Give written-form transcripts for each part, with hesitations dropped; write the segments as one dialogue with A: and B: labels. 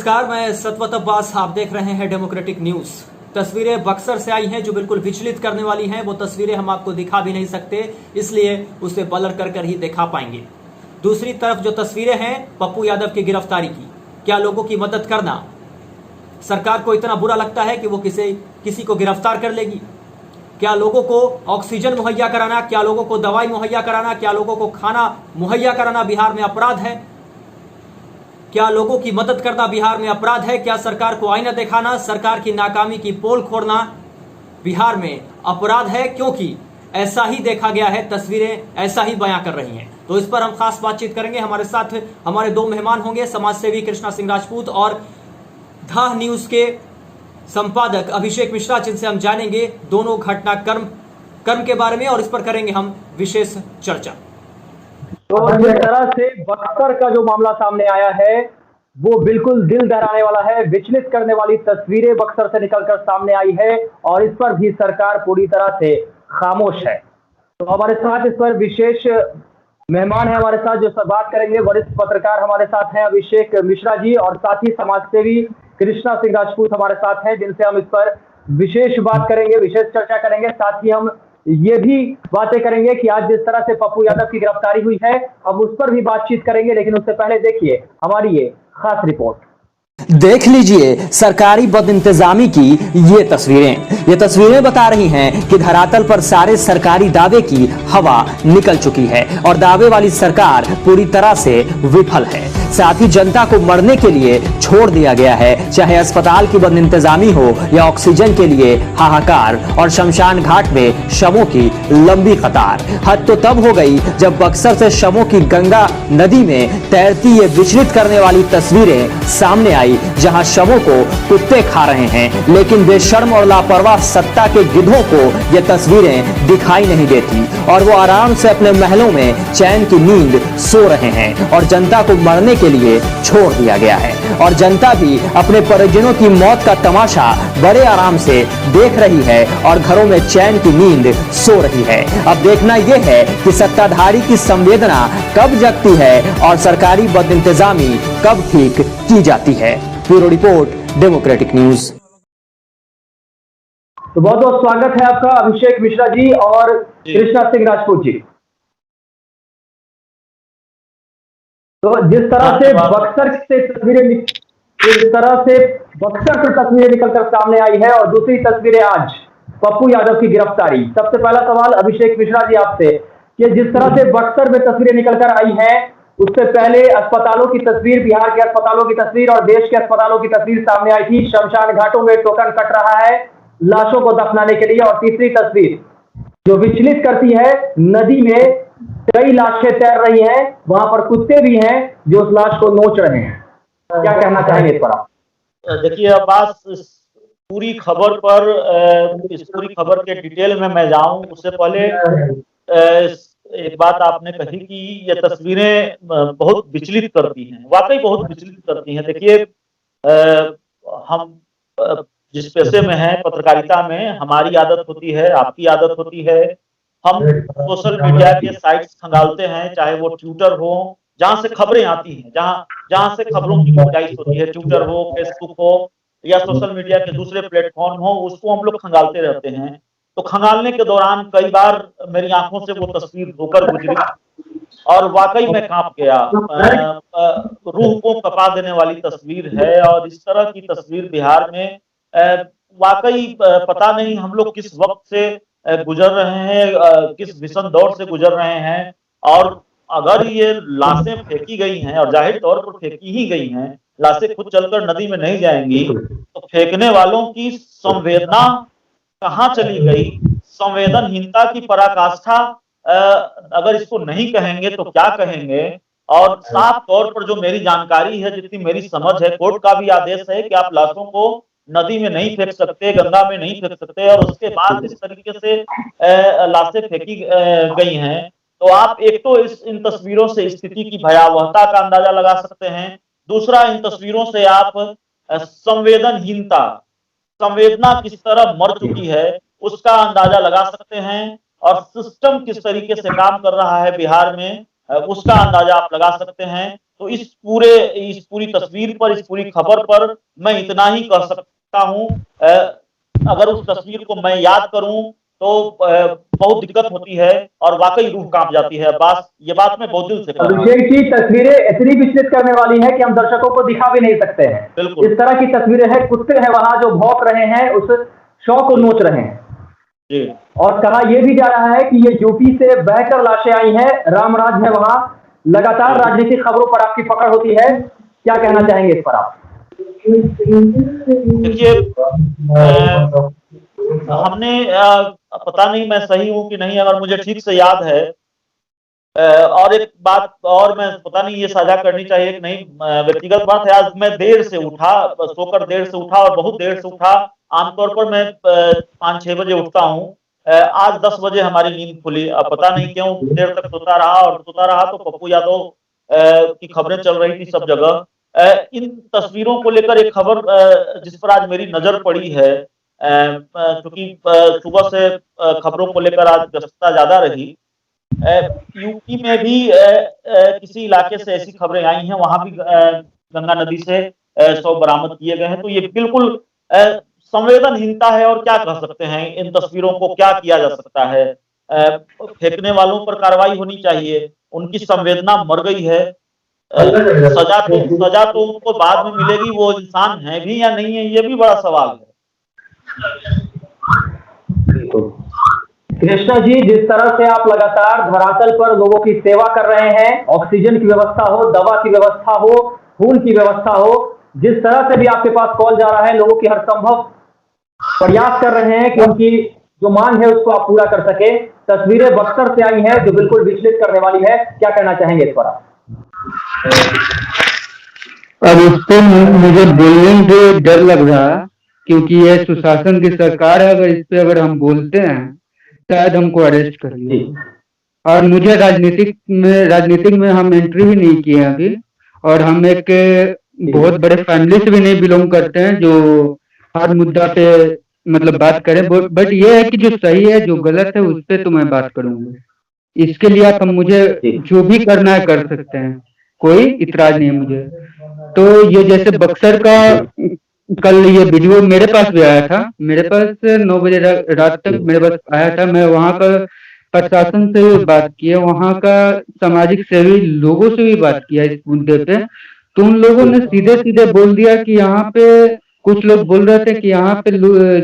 A: नमस्कार, मैं सतवत अब्बास। आप देख रहे हैं डेमोक्रेटिक न्यूज। तस्वीरें बक्सर से आई हैं जो बिल्कुल विचलित करने वाली हैं। वो तस्वीरें हम आपको दिखा भी नहीं सकते, इसलिए उसे ब्लर कर ही दिखा पाएंगे। दूसरी तरफ जो तस्वीरें हैं पप्पू यादव की गिरफ्तारी की, क्या लोगों की मदद करना सरकार को इतना बुरा लगता है कि वो किसी को गिरफ्तार कर लेगी? क्या लोगों को ऑक्सीजन मुहैया कराना, क्या लोगों को दवाई मुहैया कराना, क्या लोगों को खाना मुहैया कराना बिहार में अपराध है? क्या लोगों की मदद करना बिहार में अपराध है? क्या सरकार को आईना दिखाना, सरकार की नाकामी की पोल खोलना बिहार में अपराध है? क्योंकि ऐसा ही देखा गया है, तस्वीरें ऐसा ही बयां कर रही हैं। तो इस पर हम खास बातचीत करेंगे। हमारे साथ हमारे दो मेहमान होंगे, समाजसेवी कृष्णा सिंह राजपूत और धा न्यूज के संपादक अभिषेक मिश्रा, जिनसे हम जानेंगे दोनों घटनाक्रम के बारे में और इस पर करेंगे हम विशेष चर्चा।
B: तो जिस तरह से बक्सर का जो मामला सामने आया है वो बिल्कुल दिल दहलाने वाला है। विचलित करने वाली तस्वीरें बक्सर से निकलकर सामने आई है और इस पर भी सरकार पूरी तरह से खामोश है। तो हमारे साथ इस पर विशेष मेहमान है, हमारे साथ जो बात करेंगे, वरिष्ठ पत्रकार हमारे साथ हैं अभिषेक मिश्रा जी, और साथ ही समाजसेवी कृष्णा सिंह राजपूत हमारे साथ हैं, जिनसे हम इस पर विशेष बात करेंगे, विशेष चर्चा करेंगे। साथ ही हम ये भी बातें करेंगे कि आज जिस तरह से पप्पू यादव की गिरफ्तारी हुई है, अब उस पर भी बातचीत करेंगे। लेकिन उससे पहले देखिए हमारी ये खास रिपोर्ट।
C: देख लीजिए सरकारी बदइंतजामी की ये तस्वीरें बता रही हैं कि धरातल पर सारे सरकारी दावे की हवा निकल चुकी है और दावे वाली सरकार पूरी तरह से विफल है। साथ ही जनता को मरने के लिए छोड़ दिया गया है, चाहे अस्पताल की बदइंतजामी हो या ऑक्सीजन के लिए हाहाकार और शमशान घाट में शवों की लंबी कतार। हद तो तब हो गई जब बक्सर से शवों की गंगा नदी में तैरती ये विचलित करने वाली तस्वीरें सामने आई, जहां शवों को कुत्ते खा रहे हैं, लेकिन बेशर्म और लापरवाह सत्ता के गिद्धों को ये तस्वीरें दिखाई नहीं देती और वो आराम से अपने महलों में चैन की नींद सो रहे हैं और जनता को मरने के लिए छोड़ दिया गया है। और जनता भी अपने परिजनों की मौत का तमाशा बड़े आराम से देख रही है और घरों में चैन की नींद सो रही है। अब देखना यह है कि सत्ताधारी की संवेदना कब जगती है और सरकारी बदइंतजामी कब ठीक की जाती है। Bureau report, democratic news.
B: तो बहुत बहुत स्वागत है आपका अभिषेक मिश्रा जी और कृष्णा सिंह राजपूत जी। तो जिस तरह से बक्सर से तस्वीरें निकलकर सामने आई है और दूसरी तस्वीरें आज पप्पू यादव की गिरफ्तारी। सबसे पहला सवाल अभिषेक मिश्रा जी आपसे कि जिस तरह से बक्सर में तस्वीरें निकलकर आई हैं, उससे पहले अस्पतालों की तस्वीर, बिहार के अस्पतालों की तस्वीर और देश के अस्पतालों की तस्वीर सामने आई थी। शमशान घाटों में टोकन कट रहा है लाशों को दफनाने के लिए। और तीसरी तस्वीर जो विचलित करती है, नदी में कई लाशें तैर रही हैं, वहां पर कुत्ते भी हैं जो उस लाश को नोच रहे हैं। क्या कहना चाहेंगे इस पर आप?
D: देखिए, अब बात पूरी खबर पर, इस पूरी खबर के डिटेल में मैं जाऊं उससे पहले एक बात आपने कही कि ये तस्वीरें बहुत विचलित करती हैं, वाकई बहुत विचलित करती हैं। देखिए, हम जिस पेशे में हैं, पत्रकारिता में, हमारी आदत होती है, आपकी आदत होती है, हम सोशल मीडिया के साइट्स खंगालते हैं, चाहे वो ट्विटर हो, जहां से खबरें आती हैं, जहां से खबरों की गुंजाइश होती है, ट्विटर हो, फेसबुक हो या सोशल मीडिया के दूसरे प्लेटफॉर्म हो, उसको हम लोग खंगालते रहते हैं। तो खंगालने के दौरान कई बार मेरी आंखों से वो तस्वीर होकर गुजरी और वाकई में कांप गया। रूह को कपा देने वाली तस्वीर है और इस तरह की तस्वीर बिहार में वाकई पता नहीं हम लोग किस वक्त से गुजर रहे हैं, किस भीषण दौर से गुजर रहे हैं। और अगर ये लाशें फेंकी गई हैं, और जाहिर तौर पर फेंकी ही गई हैं, लाशें खुद चलकर नदी में नहीं जाएंगी, तो फेंकने वालों की संवेदना कहाँ चली गई? संवेदनहीनता की पराकाष्ठा अगर इसको नहीं कहेंगे तो क्या कहेंगे? और साफ तौर पर जो मेरी जानकारी है, जितनी मेरी समझ है, कोर्ट का भी आदेश है कि आप लाशों को नदी में नहीं फेंक सकते, गंगा में नहीं फेंक सकते, और उसके बाद इस तरीके से लाशें फेंकी गई हैं। तो आप एक तो इन तस्वीरों से स्थिति की भयावहता का अंदाजा लगा सकते हैं, दूसरा इन तस्वीरों से आप संवेदना किस तरह मर चुकी है उसका अंदाजा लगा सकते हैं, और सिस्टम किस तरीके से काम कर रहा है बिहार में उसका अंदाजा आप लगा सकते हैं। तो इस पूरी तस्वीर पर, इस पूरी खबर पर मैं इतना ही कह सकता हूं। अगर उस तस्वीर को मैं याद करूं तो बहुत दिक्कत होती है और वाकई रूह कांप जाती है। बस ये बात मैं बहुत दिल से कह रहा हूं।
B: अभिषेक की तस्वीरें इतनी विचलित करने वाली है कि हम दर्शकों को दिखा भी नहीं सकते हैं।
D: बिल्कुल।
B: इस तरह की तस्वीरें हैं, कुत्ते हैं वहां जो भौंक रहे हैं, उस शव को नोच रहे हैं।
D: जी।
B: और कहा यह भी जा रहा है कि ये यूपी से बहकर लाशें आई हैं, रामराज है वहां। लगातार राजनीतिक खबरों पर आपकी पकड़ होती है, क्या कहना चाहेंगे इस पर आप?
D: देखिए, हमने पता नहीं मैं सही हूं कि नहीं, अगर मुझे ठीक से याद है, और एक बात और मैं पता नहीं ये साझा करनी चाहिए कि नहीं, व्यक्तिगत बात है। आज मैं देर से उठा, सोकर देर से उठा और बहुत देर से उठा। आमतौर पर मैं 5-6 बजे उठता हूँ। आज 10 बजे हमारी नींद खुली। अब पता नहीं क्यों देर तक सोता रहा तो पप्पू यादव की खबरें चल रही थी सब जगह। इन तस्वीरों को लेकर एक खबर जिस पर आज मेरी नजर पड़ी है, क्योंकि सुबह से खबरों को लेकर आज व्यस्तता ज्यादा रही। यूपी में भी किसी इलाके से ऐसी खबरें आई हैं, वहां भी गंगा नदी से शव बरामद किए गए हैं। तो ये बिल्कुल संवेदनहीनता है, और क्या कह सकते हैं, इन तस्वीरों को क्या किया जा सकता है। फेंकने वालों पर कार्रवाई होनी चाहिए, उनकी संवेदना मर गई है। सजा तो उनको बाद में मिलेगी, वो इंसान है भी या नहीं है, ये भी बड़ा सवाल है।
B: कृष्णा जी, जिस तरह से आप लगातार धरातल पर लोगों की सेवा कर रहे हैं, ऑक्सीजन की व्यवस्था हो, दवा की व्यवस्था हो, खून की व्यवस्था हो, जिस तरह से भी आपके पास कॉल जा रहा है, लोगों की हर संभव प्रयास कर रहे हैं कि उनकी जो मांग है उसको आप पूरा कर सके। तस्वीरें बक्सर से आई हैं जो बिल्कुल विचलित करने वाली है, क्या कहना चाहेंगे इस पर आप?
E: अब इस पर मुझे बोलने में डर लग रहा है, क्योंकि यह सुशासन की सरकार है। अगर इस पे अगर हम बोलते हैं शायद हमको अरेस्ट कर लिया। और मुझे राजनीतिक में हम एंट्री भी नहीं किए अभी, और हम एक बहुत बड़े फैमिली से भी नहीं बिलोंग करते हैं जो हर मुद्दा पे मतलब बात करें। बट ये है कि जो सही है जो गलत है उस पर तो मैं बात करूंगा। इसके लिए आप मुझे जो भी करना है कर सकते हैं, कोई इतराज नहीं है मुझे। तो ये जैसे बक्सर का कल ये वीडियो मेरे पास भी आया था, मेरे पास 9 बजे रात तक मेरे पास आया था। मैं वहाँ का प्रशासन से भी बात किया, वहाँ का सामाजिक सेवी लोगों से भी बात किया इस मुद्दे पे। तो उन लोगों ने सीधे सीधे बोल दिया कि यहाँ पे कुछ लोग बोल रहे थे कि यहाँ पे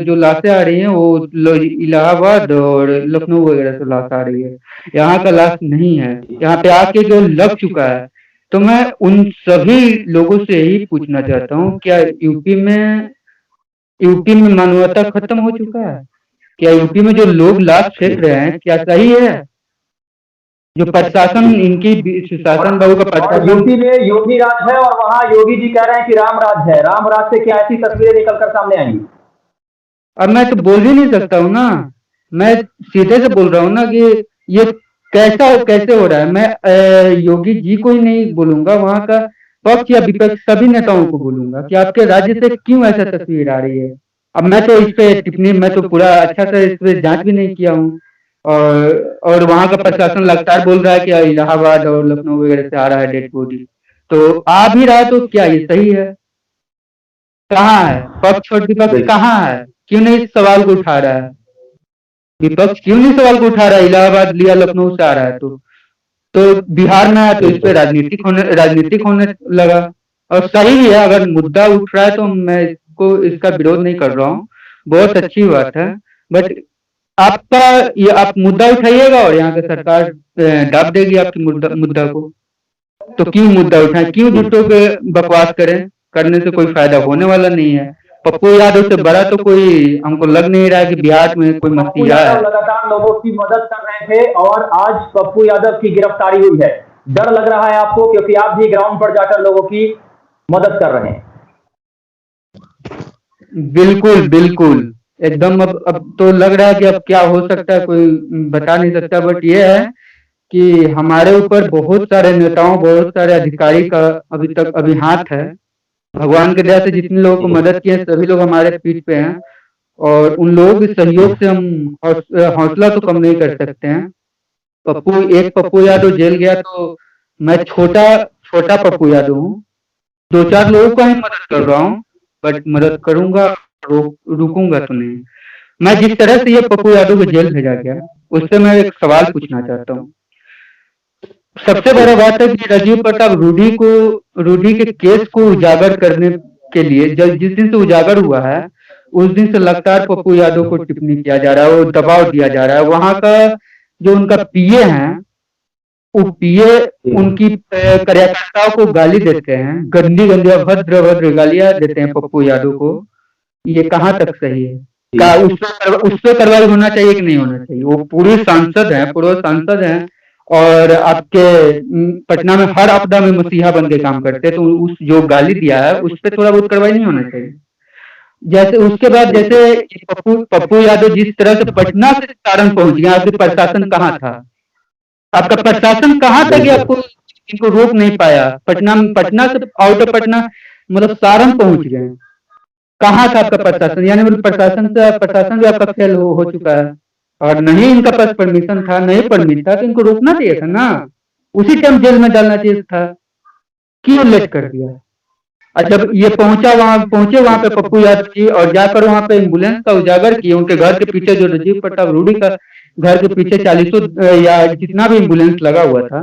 E: जो लाशें आ रही हैं वो इलाहाबाद और लखनऊ वगैरह से लाश आ रही है, यहाँ का लाश नहीं है, यहाँ पे आके जो लग चुका है। तो मैं उन सभी लोगों से यही पूछना चाहता हूँ, क्या यूपी में मानवता खत्म हो चुका है? क्या यूपी में जो लोग लाश फेंक रहे हैं क्या सही है? जो प्रशासन इनकी सुशासन बाबू का प्रशासन,
B: यूपी में योगी राज है और वहां योगी जी कह रहे हैं कि राम राज है। राम राज से क्या ऐसी तस्वीरें निकलकर सामने आएंगी?
E: अब मैं तो बोल ही नहीं सकता हूँ ना, मैं सीधे से बोल रहा हूँ ना कि ये कैसे हो रहा है। मैं योगी जी को ही नहीं बोलूंगा, वहां का पक्ष या विपक्ष सभी नेताओं को बोलूंगा कि आपके राज्य से क्यों ऐसा तस्वीर आ रही है। अब मैं तो इस पे टिप्पणी, मैं तो पूरा अच्छा से इस पे जांच भी नहीं किया हूँ। और वहां का प्रशासन लगातार बोल रहा है कि इलाहाबाद और लखनऊ वगैरह से आ रहा है डेड बॉडी, तो आ भी रहा है। तो क्या ये सही है? कहाँ है पक्ष और विपक्ष, कहाँ है? क्यों नहीं इस सवाल को उठा रहा है विपक्ष? क्यों नहीं सवाल को उठा रहा है? इलाहाबाद लिया लखनऊ से आ रहा है तो बिहार में आया तो इस पे राजनीतिक होने लगा। और सही भी है, अगर मुद्दा उठ रहा है तो मैं इसका विरोध नहीं कर रहा हूँ, बहुत अच्छी बात है। बट आप मुद्दा उठाइएगा और यहाँ की सरकार दाब देगी आपकी मुद्दा को। तो क्यों मुद्दा उठाएं, क्यों झूठों पे बकवास करें? करने से कोई फायदा होने वाला नहीं है। पप्पू यादव से बड़ा तो कोई हमको लग नहीं रहा है कि बिहार में कोई मसीहा है।
B: लगातार लोगों की मदद कर रहे थे और आज पप्पू यादव की गिरफ्तारी हुई है। डर लग रहा है आपको, क्योंकि आप भी ग्राउंड पर जाकर लोगों की मदद कर रहे हैं?
E: बिल्कुल एकदम। अब तो लग रहा है कि अब क्या हो सकता है कोई बता नहीं सकता। बट ये है कि हमारे ऊपर बहुत सारे नेताओं, बहुत सारे अधिकारी का अभी हाथ है। भगवान के दया से जितने लोगों को मदद किए सभी लोग हमारे पीठ पे हैं, और उन लोगों के सहयोग से हम हौसला तो कम नहीं कर सकते हैं। पप्पू यादव जेल गया तो मैं छोटा छोटा पप्पू यादव हूँ, 2-4 लोगों का ही मदद कर रहा हूँ, बट मदद करूंगा, रुकूंगा तो नहीं। मैं जिस तरह से ये पप्पू यादव को जेल भेजा गया, उससे मैं एक सवाल पूछना चाहता हूँ। सबसे बड़ा बात है कि राजीव प्रताप रूडी के केस को उजागर करने के लिए जिस दिन से उजागर हुआ है, उस दिन से लगातार पप्पू यादव को टिप्पणी किया जा रहा है, वो दबाव दिया जा रहा है। वहां का जो उनका पीए है, वो पीए उनकी कार्यकर्ताओं को गाली देते हैं, गंदी गंदी अभद्र अभद्र गालियां देते हैं पप्पू यादव को। ये कहाँ तक सही है? का उस पे कार्रवाई होना चाहिए कि नहीं होना चाहिए? वो पूर्व सांसद हैं और आपके पटना में हर आपदा में मसीहा बन के काम करते हैं, तो उस जो गाली दिया है उस पे थोड़ा बहुत कार्रवाई नहीं होना चाहिए? जैसे उसके बाद जैसे पप्पू यादव जिस तरह से पटना से सारण पहुंच गया, आपके प्रशासन कहाँ था? आपका प्रशासन कहाँ था कि आपको इनको रोक नहीं पाया? पटना से आउट ऑफ पटना मतलब सारण पहुंच गए, कहाँ था आपका प्रशासन? यानी मतलब प्रशासन भी आपका फेल हो चुका है। और नहीं इनका पास परमिशन था, नहीं परमिट था, तो इनको रोकना चाहिए था ना, उसी टाइम जेल में डालना चाहिए था। क्यों लेट कर दिया? और जब ये पहुंचे वहां पे पप्पू यादव जी, और जाकर वहां पे एम्बुलेंस का उजागर किए, उनके घर के पीछे जो राजीव प्रताप रूडी का घर के पीछे 40 या जितना भी एम्बुलेंस लगा हुआ था,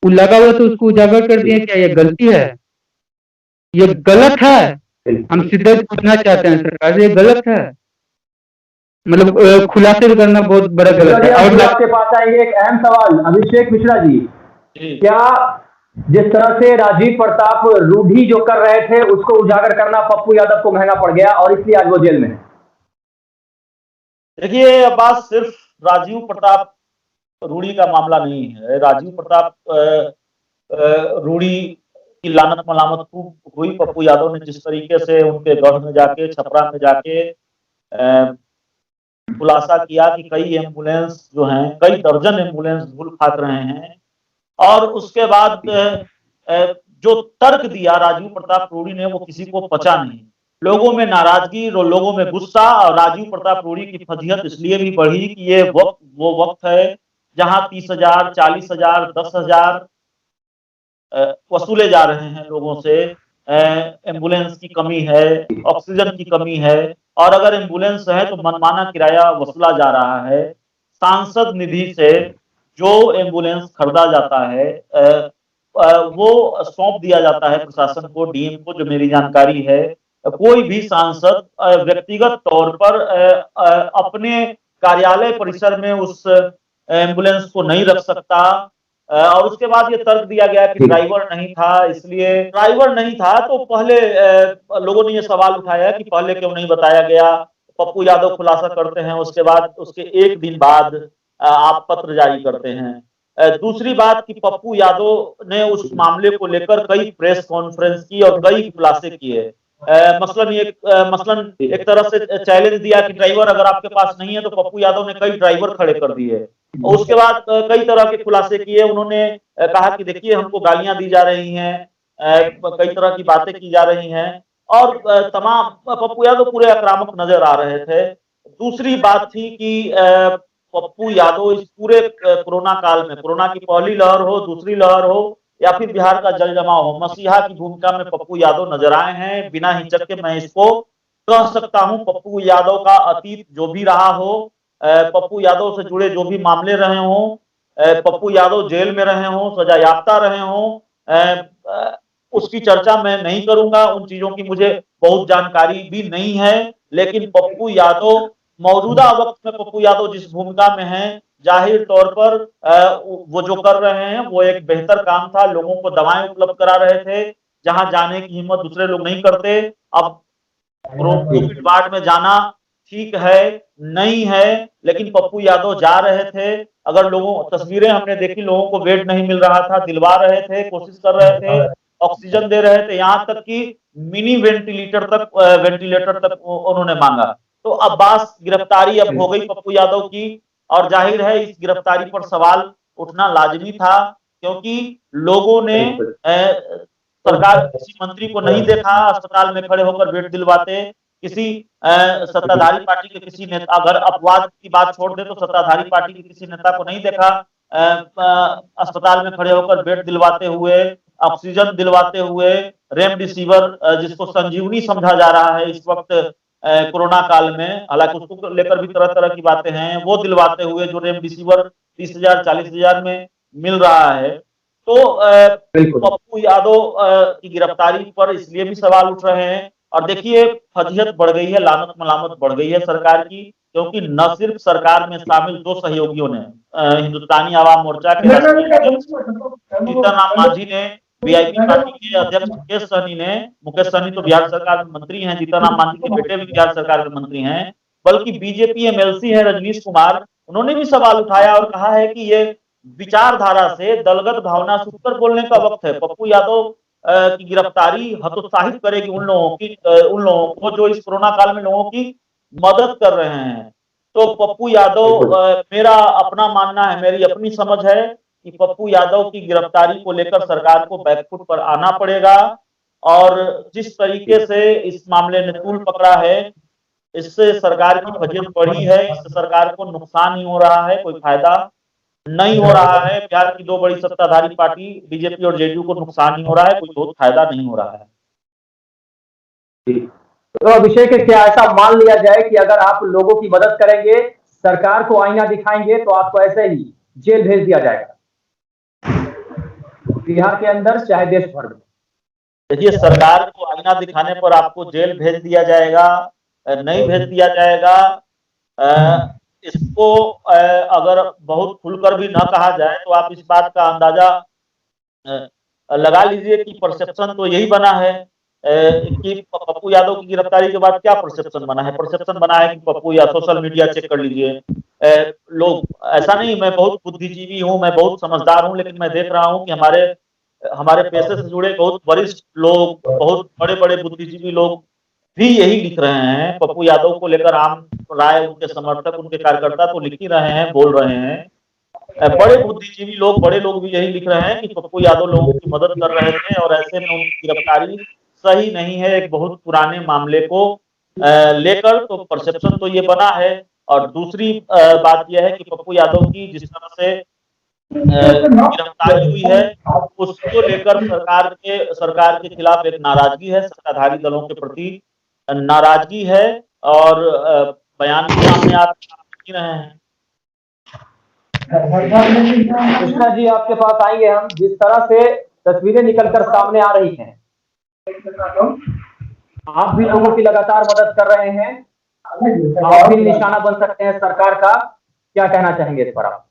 E: वो लगा हुआ तो उसको उजागर कर दिए। क्या ये गलती है? ये गलत है। हम सीधे पूछना चाहते हैं सरकार से, ये गलत है? मतलब खुलासे करना बहुत बड़ा गलत है।
B: और आपके पास आएंगे एक अहम सवाल, अभिषेक मिश्रा जी, क्या जिस तरह से राजीव प्रताप रूडी जो कर रहे थे उसको उजागर करना पप्पू यादव को महंगा पड़ गया और इसलिए आज वो जेल में है?
D: देखिए, बात सिर्फ राजीव प्रताप रूडी का मामला नहीं है। राजीव प्रताप रूडी की लानत मलामत खूब हुई। पप्पू यादव ने जिस तरीके से उनके गढ़ में जाके, छपरा में जाके खुलासा किया कि कई एम्बुलेंस जो हैं, कई दर्जन एम्बुलेंस धूल खाक रहे हैं, और उसके बाद जो तर्क दिया राजीव प्रताप रूडी ने, वो किसी को पचा नहीं। लोगों में नाराजगी, लोगों में गुस्सा, और राजीव प्रताप रूडी की फजीहत इसलिए भी बढ़ी कि ये वो वक्त है जहां 30,000, 40,000, 10,000 वसूले जा रहे हैं लोगों से। एम्बुलेंस की कमी है, ऑक्सीजन की कमी है, और अगर एम्बुलेंस है तो मनमाना किराया वसूला जा रहा है। सांसद निधि से जो एम्बुलेंस खरीदा जाता है वो सौंप दिया जाता है प्रशासन को, डीएम को, जो मेरी जानकारी है। कोई भी सांसद व्यक्तिगत तौर पर अपने कार्यालय परिसर में उस एम्बुलेंस को नहीं रख सकता। और उसके बाद ये तर्क दिया गया कि ड्राइवर नहीं था, इसलिए ड्राइवर नहीं था तो पहले लोगों ने ये सवाल उठाया कि पहले क्यों नहीं बताया गया। पप्पू यादव खुलासा करते हैं, उसके बाद उसके एक दिन बाद आप पत्र जारी करते हैं। दूसरी बात कि पप्पू यादव ने उस मामले को लेकर कई प्रेस कॉन्फ्रेंस की और कई खुलासे किए। मसलन एक तरह से चैलेंज दिया कि ड्राइवर अगर आपके पास नहीं है, तो पप्पू यादव ने कई ड्राइवर खड़े कर दिए। उसके बाद कई तरह के खुलासे किए। उन्होंने कहा कि देखिए, हमको गालियां दी जा रही हैं, कई तरह की बातें की जा रही हैं, और तमाम पप्पू यादव पूरे आक्रामक नजर आ रहे थे। दूसरी बात थी कि पप्पू यादव इस पूरे कोरोना काल में, कोरोना की पहली लहर हो, दूसरी लहर हो, या फिर बिहार का जल जमाव हो, मसीहा की भूमिका में पप्पू यादव नजर आए हैं। बिना हिचक के मैं इसको कह सकता हूं, पप्पू यादव का अतीत जो भी रहा हो, पप्पू यादव से जुड़े जो भी मामले रहे हों, पप्पू यादव जेल में रहे हों, सजा याफ्ता रहे हों, उसकी चर्चा मैं नहीं करूंगा। उन चीजों की मुझे बहुत जानकारी भी नहीं है। लेकिन पप्पू यादव मौजूदा वक्त में, पप्पू यादव जिस भूमिका में हैं, जाहिर तौर पर वो जो कर रहे हैं वो एक बेहतर काम था। लोगों को दवाएं उपलब्ध करा रहे थे जहां जाने की हिम्मत दूसरे लोग नहीं करते। अब कोविड वार्ड में जाना ठीक है नहीं है, लेकिन पप्पू यादव जा रहे थे। अगर तस्वीरें हमने देखी, लोगों को बेड नहीं मिल रहा था, दिलवा रहे थे, कोशिश कर रहे थे, ऑक्सीजन दे रहे थे, यहां तक कि मिनी वेंटिलेटर तक उन्होंने मांगा। तो अब्बास गिरफ्तारी अब हो गई पप्पू यादव की, और जाहिर है इस गिरफ्तारी पर सवाल उठना लाजमी था, क्योंकि लोगों ने सरकार किसी मंत्री को नहीं देखा अस्पताल में खड़े होकर बेड दिलवाते। किसी सत्ताधारी पार्टी के किसी नेता, अगर अपवाद की बात छोड़ दे तो सत्ताधारी पार्टी के किसी नेता को नहीं देखा अस्पताल में खड़े होकर बेड दिलवाते हुए। ऑक्सीजन दिलवाते हुए, रेमडेसिविर जिसको संजीवनी समझा जा रहा है इस वक्त कोरोना काल में, हालांकि उसको लेकर भी तरह तरह की बातें हैं, वो दिलवाते हुए जो रेमडेसिविर 30,000 40,000 में मिल रहा है। तो पप्पू यादव की गिरफ्तारी पर इसलिए भी सवाल उठ रहे हैं। और देखिए, फजीहत बढ़ गई है, लानत मलामत बढ़ गई है सरकार की, क्योंकि न सिर्फ सरकार में शामिल 2 सहयोगियों ने, हिंदुस्तानी आवाम मोर्चा के राष्ट्रीय अध्यक्ष जीतन राम मांझी ने, वीआईपी पार्टी के अध्यक्ष मुकेश सहनी ने, मुकेश सहनी तो बिहार सरकार में मंत्री हैं, जीतन राम मांझी के बेटे भी बिहार सरकार में मंत्री हैं, बल्कि बीजेपी एमएलसी है रजनीश कुमार, उन्होंने भी सवाल उठाया और कहा है कि ये विचारधारा से, दलगत भावना से ऊपर बोलने का वक्त है। पप्पू यादव की गिरफ्तारी हतोत्साहित करेगी उन लोगों को जो इस कोरोना काल में लोगों की मदद कर रहे हैं। तो पप्पू यादव, मेरा अपना मानना है, मेरी अपनी समझ है कि पप्पू यादव की गिरफ्तारी को लेकर सरकार को बैकफुट पर आना पड़ेगा। और जिस तरीके से इस मामले ने तूल पकड़ा है, इससे सरकार की फजीहत बढ़ी है, इससे सरकार को नुकसान ही हो रहा है, कोई फायदा नहीं हो रहा है। बिहार की 2 बड़ी सत्ताधारी पार्टी बीजेपी और जेडीयू को नुकसान ही हो रहा है, कोई बहुत फायदा नहीं हो रहा है।
B: तो अभिषेक, क्या ऐसा मान लिया जाए कि अगर आप लोगों की मदद करेंगे, सरकार को आईना दिखाएंगे, तो आपको ऐसे ही जेल भेज दिया जाएगा, बिहार के अंदर चाहे देश भर में?
D: देखिए, सरकार को आईना दिखाने पर आपको जेल भेज दिया जाएगा, नहीं भेज दिया जाएगा, इसको अगर बहुत खुलकर भी ना कहा जाए तो आप इस बात का अंदाजा लगा लीजिए कि परसेप्शन तो यही बना है कि पप्पू यादव की गिरफ्तारी के बाद क्या परसेप्शन बना है। परसेप्शन बना है कि पप्पू या सोशल मीडिया चेक कर लीजिए, लोग, ऐसा नहीं, मैं बहुत बुद्धिजीवी हूं, मैं बहुत समझदार हूं, लेकिन मैं देख रहा हूं कि हमारे पेशे से जुड़े बहुत वरिष्ठ लोग, बहुत बड़े बड़े बुद्धिजीवी लोग भी यही लिख रहे हैं। पप्पू यादव को लेकर आम राय, उनके समर्थक, उनके कार्यकर्ता तो लिख ही रहे हैं, बोल रहे हैं। बड़े बुद्धिजीवी लोग, बड़े लोग भी यही लिख रहे हैं कि पप्पू यादव लोगों की मदद कर रहे थे और ऐसे में उनकी गिरफ्तारी सही नहीं है, एक बहुत पुराने मामले को लेकर। तो परसेप्शन तो ये बना है। और दूसरी बात यह है कि पप्पू यादव की जिस तरह से गिरफ्तारी हुई है, उसको लेकर सरकार के खिलाफ एक नाराजगी है, सत्ताधारी दलों के प्रति नाराजगी है, और बयान भी सामने आ रहे हैं।
B: कृष्णा जी, आपके पास आएंगे हम। जिस तरह से तस्वीरें निकलकर सामने आ रही हैं, आप भी लोगों की लगातार मदद कर रहे हैं, आप भी निशाना बन सकते हैं सरकार का, क्या कहना चाहेंगे इस पर आप?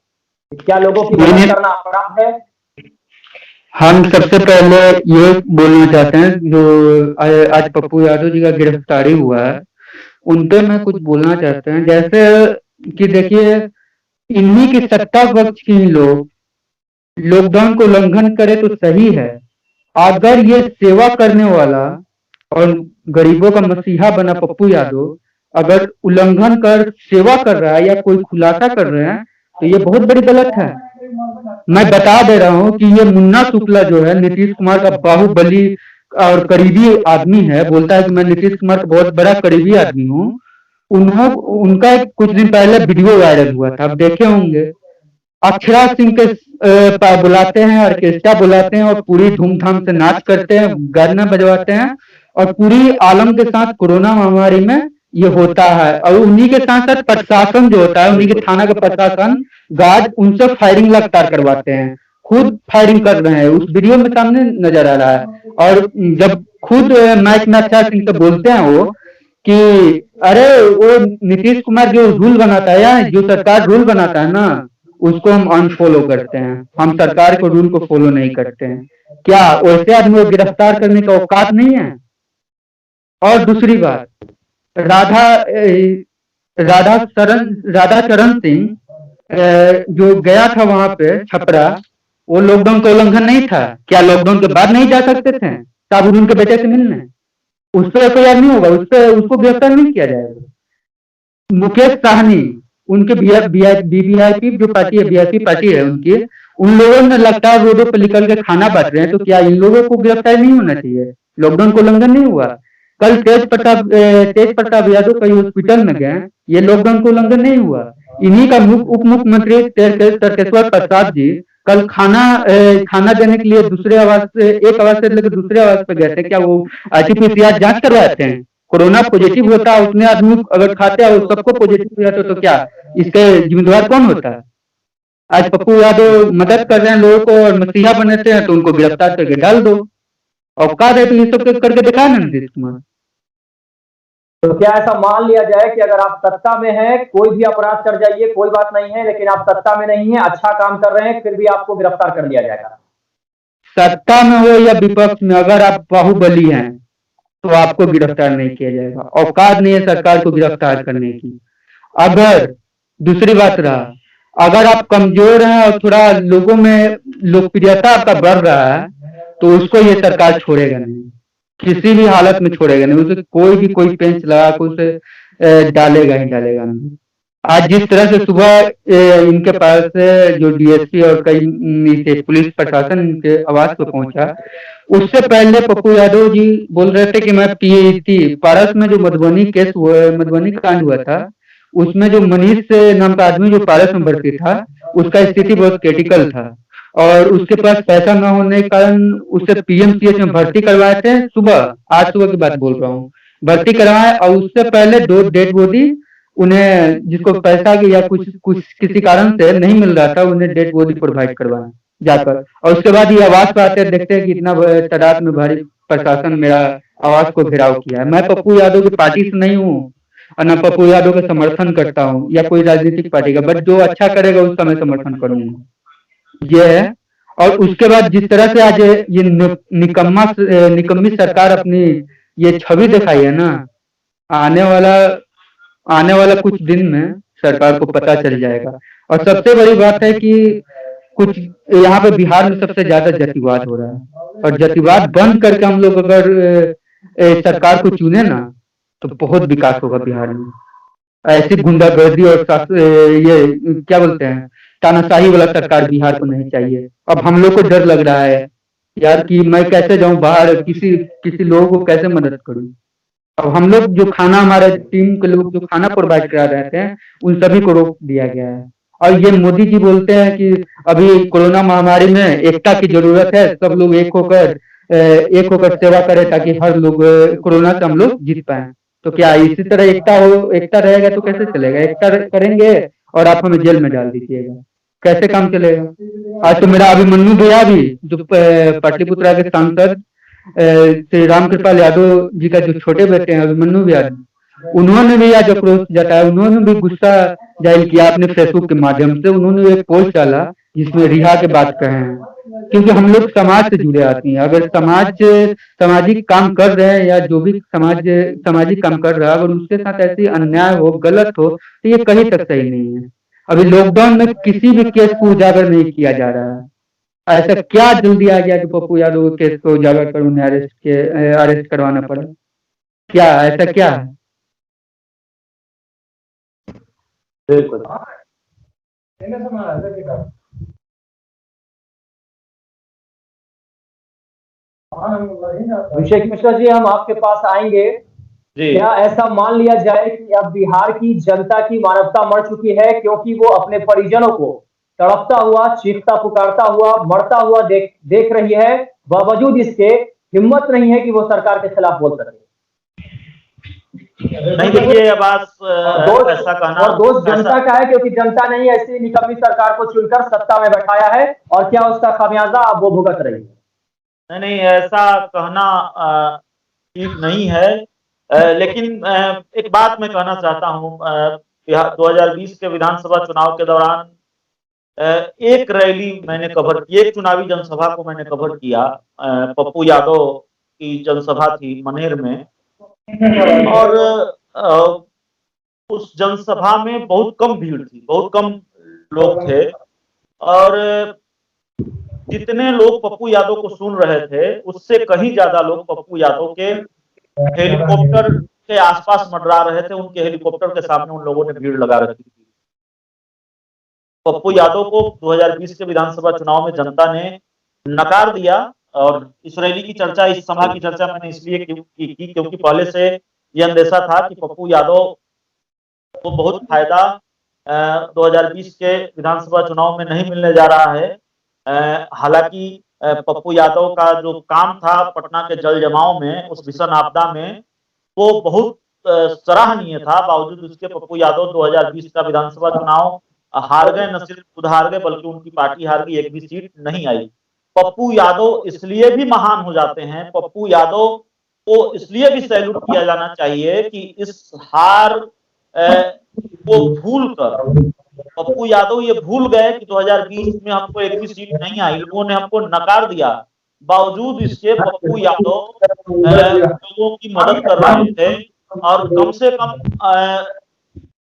B: क्या लोगों की मदद करना अपराध है?
E: हम सबसे पहले ये बोलना चाहते हैं, जो आज पप्पू यादव जी का गिरफ्तारी हुआ है, उन पे मैं कुछ बोलना चाहते हैं। जैसे कि देखिए, इन्हीं की सत्ता पक्ष की लोग लॉकडाउन को उल्लंघन करे तो सही है। अगर ये सेवा करने वाला और गरीबों का मसीहा बना पप्पू यादव अगर उल्लंघन कर सेवा कर रहा है या कोई खुलासा कर रहे हैं, तो ये बहुत बड़ी गलत है। मैं बता दे रहा हूँ कि ये मुन्ना शुक्ला जो है, नीतीश कुमार का बाहुबली और करीबी आदमी है, बोलता है कि मैं नीतीश कुमार का बहुत बड़ा करीबी आदमी हूँ। उनका कुछ दिन पहले वीडियो वायरल हुआ था, आप देखे होंगे। अक्षरा सिंह के बुलाते हैं, ऑर्केस्ट्रा बुलाते हैं और पूरी धूमधाम से नाच करते हैं, गाना बजवाते हैं, और पूरी आलम के साथ कोरोना महामारी में ये होता है। और उन्हीं के साथ साथ प्रशासन जो होता है, उन्हीं के थाना का प्रशासन, गार्ड, उनसे फायरिंग लगातार करवाते हैं, खुद फायरिंग कर रहे हैं, उस वीडियो में सामने नजर आ रहा है। और जब खुद माइक में अक्षरा सिंह से बोलते हैं वो कि अरे वो नीतीश कुमार जो रूल बनाता है या जो सरकार रूल बनाता है ना, उसको हम अनफॉलो करते हैं, हम सरकार को रूल को फॉलो नहीं करते हैं। क्या वैसे आदमी को गिरफ्तार करने का औकात नहीं है? और दूसरी बात, राधा चरण सिंह जो गया था वहां पे छपरा, वो लॉकडाउन का उल्लंघन नहीं था क्या? लॉकडाउन के बाद नहीं जा सकते थे साबुन उनके बेटे से मिलने? उस पर एफआईआर नहीं होगा, उसको गिरफ्तार नहीं किया जाएगा। मुकेश सहनी, उनके बीवीआईपी जो पार्टी है, वीआईपी पार्टी है उनकी, उन लोगों ने लगातार रोडों पर निकल के खाना बांट रहे हैं, तो क्या इन लोगों को गिरफ्तार नहीं होना चाहिए? लॉकडाउन को उल्लंघन नहीं हुआ। कल तेज प्रताप यादव कई हॉस्पिटल में गए, ये लॉकडाउन को उल्लंघन नहीं हुआ। इन्हीं का उप मुख्यमंत्री तारकेश्वर प्रसाद जी कल खाना देने के लिए दूसरे आवास से, एक आवास से लेकर दूसरे आवास पे गए थे, क्या वो RT-PCR जांच करवाते हैं? कोरोना पॉजिटिव होता है उतने आदमी अगर खाते हैं सबको पॉजिटिव हो जाता है, तो क्या इसके जिम्मेदार कौन होता है? आज पप्पू यादव मदद कर रहे हैं लोगों को और मसीहा बनाते हैं, तो उनको गिरफ्तार करके डाल दो। औकात है तो ये सब करके दिखा ना नीतीश कुमार।
B: तो क्या ऐसा मान लिया जाए कि अगर आप सत्ता में हैं, कोई भी अपराध कर जाइए, कोई बात नहीं है, लेकिन आप सत्ता में नहीं है, अच्छा काम कर रहे हैं, फिर भी आपको गिरफ्तार कर लिया जाएगा?
E: सत्ता में हो या विपक्ष में, अगर आप बाहुबली हैं तो आपको गिरफ्तार नहीं किया जाएगा। औकात नहीं है सरकार को गिरफ्तार करने की। अगर दूसरी बात रहा, अगर आप कमजोर हैं और थोड़ा लोगों में लोकप्रियता आपका बढ़ रहा है, तो उसको ये सरकार छोड़ेगा नहीं, किसी भी हालत में छोड़ेगा नहीं। उसे कोई पेंच लगा के उसे डालेगा ही डालेगा नहीं। आज जिस तरह से सुबह इनके पास जो DSP और कई नीचे पुलिस प्रशासन इनके आवास पे पहुंचा, उससे पहले पप्पू यादव जी बोल रहे थे कि मैं PAT पारस में जो मधुबनी केस हुआ, मधुबनी कांड हुआ था, उसमें जो मनीष नाम का आदमी जो पारस में भर्ती था, उसका स्थिति बहुत क्रिटिकल था और उसके पास पैसा न होने के कारण उसे PMCH में भर्ती करवाए थे। आज सुबह की बात बोल रहा हूँ, भर्ती करवाए और उससे पहले 2 डेड बॉडी उन्हें, जिसको पैसा की या कुछ किसी कारण से नहीं मिल रहा था, उन्हें डेड बॉडी प्रोवाइड करवाया जाकर। और उसके बाद ये आवास पे आते देखते हैं कि इतना तादाद में भारी प्रशासन मेरा आवास को घेराव किया है। मैं पप्पू यादव की पार्टी से नहीं हूँ और न पप्पू यादव का समर्थन करता हूँ या कोई राजनीतिक पार्टी का, बट जो अच्छा करेगा उसका मैं समर्थन करूंगा, ये है। और उसके बाद जिस तरह से आज ये निकम्मी सरकार अपनी ये छवि दिखाई है ना, आने वाला कुछ दिन में सरकार को पता चल जाएगा। और सबसे बड़ी बात है कि कुछ यहाँ पे बिहार में सबसे ज्यादा जातिवाद हो रहा है और जातिवाद बंद करके हम लोग अगर सरकार को चुने ना, तो बहुत विकास होगा बिहार में। ऐसी गुंडागर्दी और ये क्या बोलते हैं, तानाशाही वाला सरकार बिहार को नहीं चाहिए। अब हम लोग को डर लग रहा है यार कि मैं कैसे जाऊं बाहर, किसी लोगों को कैसे मदद करूं। अब हम लोग जो खाना, हमारे टीम के लोग जो खाना प्रोवाइड करा रहे थे, उन सभी को रोक दिया गया है। और ये मोदी जी बोलते हैं कि अभी कोरोना महामारी में एकता की जरूरत है, सब लोग एक होकर सेवा करें ताकि हर लोग कोरोना से हम लोग जीत पाए। तो क्या इसी तरह एकता रहेगा तो कैसे चलेगा? एकता करेंगे और आप हमें जेल में डाल दीजिएगा, कैसे काम चलेगा? आज तो मेरा अभिमन्यु भैया भी, जो पाटलिपुत्रा के सांसद श्री राम कृपाल यादव जी का जो छोटे बेटे हैं अभिमन्यु भैया, उन्होंने भी आज आक्रोश जताया, उन्होंने भी गुस्सा जाहिर किया अपने फेसबुक के माध्यम से। उन्होंने एक पोस्ट डाला जिसमें रिहा के बात कहे हैं, क्योंकि हम लोग समाज से जुड़े आदमी हैं। अगर सामाजिक काम कर रहे हैं या जो भी सामाजिक काम कर रहा है, अगर उसके साथ ऐसी अन्याय हो, गलत हो, तो ये कहीं तक सही नहीं है। अभी लॉकडाउन में किसी भी केस को उजागर नहीं किया जा रहा है। ऐसा क्या जल्दी आ गया कि पप्पू यादव केस को उजागर कर उन्हें अरेस्ट करवाना पड़ा? क्या ऐसा क्या है?
B: बिल्कुल। अभिषेक मिश्रा जी, हम आपके पास आएंगे। क्या ऐसा मान लिया जाए कि अब बिहार की जनता की मानवता मर चुकी है, क्योंकि वो अपने परिजनों को तड़पता हुआ, चीखता पुकारता हुआ, मरता हुआ देख रही है, बावजूद इसके हिम्मत नहीं है कि वो सरकार के खिलाफ बोल सके?
D: नहीं, देखिए अब्बास, ऐसा कहना,
B: और दोष जनता का है, क्योंकि जनता ने ही ऐसी निकम्मी सरकार को चुनकर सत्ता में बैठाया है, और क्या उसका खामियाजा अब वो भुगत रही है?
D: नहीं, ऐसा कहना ठीक नहीं है। लेकिन एक बात मैं कहना चाहता हूँ, 2020 के विधानसभा चुनाव के दौरान एक रैली मैंने कवर की, एक चुनावी जनसभा को मैंने कवर किया। पप्पू यादव की जनसभा थी मनेर में, और उस जनसभा में बहुत कम भीड़ थी, बहुत कम लोग थे, और जितने लोग पप्पू यादव को सुन रहे थे उससे कहीं ज्यादा लोग पप्पू यादव के हेलीकॉप्टर के आसपास मंडरा रहे थे। उनके हेलीकॉप्टर के सामने उन लोगों ने भीड़ लगा रखी थी। पप्पू यादव को 2020 के विधानसभा चुनाव में जनता ने नकार दिया, और इस रैली की चर्चा, इस सभा की चर्चा मैंने इसलिए की क्योंकि पहले से यह अंदेशा था कि पप्पू यादव को बहुत फायदा 2020 के विधानसभा चुनाव में नहीं मिलने जा रहा है। हालांकि पप्पू यादव का जो काम था पटना के जल जमाव में, उस भीषण आपदा में, वो बहुत सराहनीय था। बावजूद उसके पप्पू यादव 2020 का विधानसभा चुनाव हार गए। न सिर्फ खुद हार गए बल्कि उनकी पार्टी हार गई, एक भी सीट नहीं आई। पप्पू यादव इसलिए भी महान हो जाते हैं, पप्पू यादव को इसलिए भी सैल्यूट किया जाना चाहिए कि इस हार को भूल कर पप्पू यादव ये भूल गए कि 2020 में हमको एक भी सीट नहीं आई, लोगों ने हमको नकार दिया। बावजूद इसके पप्पू यादव लोगों की मदद कर रहे थे। और कम से कम